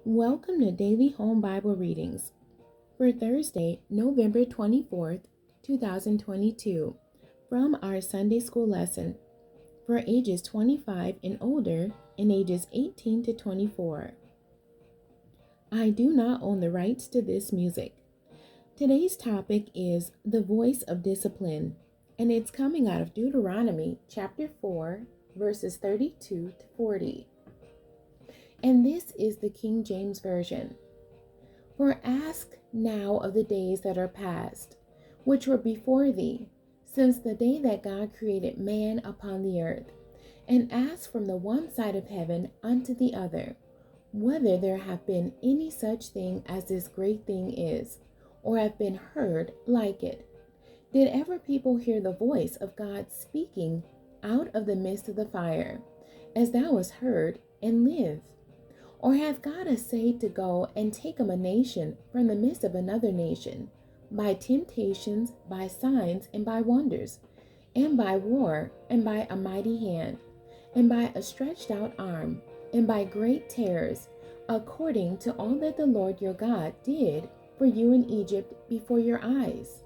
Welcome to Daily Home Bible Readings for Thursday, November 24th, 2022, from our Sunday School lesson for ages 25 and older and ages 18 to 24. I do not own the rights to this music. Today's topic is the voice of discipline, and it's coming out of Deuteronomy chapter 4, verses 32 to 40. And this is the King James Version. For ask now of the days that are past, which were before thee, since the day that God created man upon the earth, and ask from the one side of heaven unto the other, whether there have been any such thing as this great thing is, or have been heard like it. Did ever people hear the voice of God speaking out of the midst of the fire, as thou hast heard, and live? Or hath God essayed to go and take a nation from the midst of another nation, by temptations, by signs, and by wonders, and by war, and by a mighty hand, and by a stretched out arm, and by great terrors, according to all that the Lord your God did for you in Egypt before your eyes?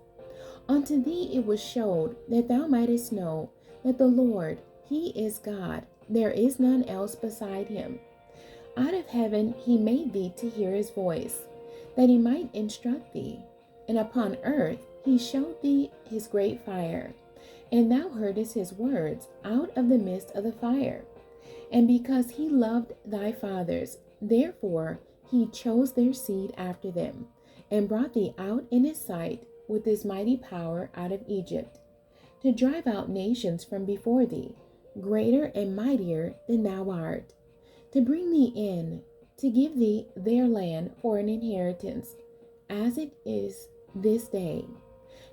Unto thee it was showed that thou mightest know that the Lord, He is God, there is none else beside Him. Out of heaven he made thee to hear his voice, that he might instruct thee. And upon earth he showed thee his great fire, and thou heardest his words out of the midst of the fire. And because he loved thy fathers, therefore he chose their seed after them, and brought thee out in his sight with his mighty power out of Egypt, to drive out nations from before thee, greater and mightier than thou art, to bring thee in, to give thee their land for an inheritance, as it is this day.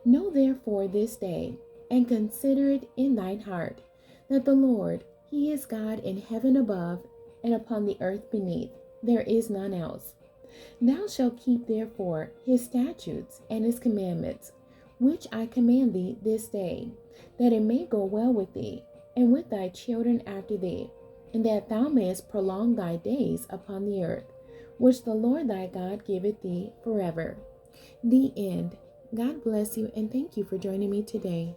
Know therefore this day, and consider it in thine heart, that the Lord, He is God in heaven above, and upon the earth beneath. There is none else. Thou shalt keep therefore His statutes and His commandments, which I command thee this day, that it may go well with thee, and with thy children after thee, and that thou mayest prolong thy days upon the earth, which the Lord thy God giveth thee forever. The end. God bless you, and thank you for joining me today.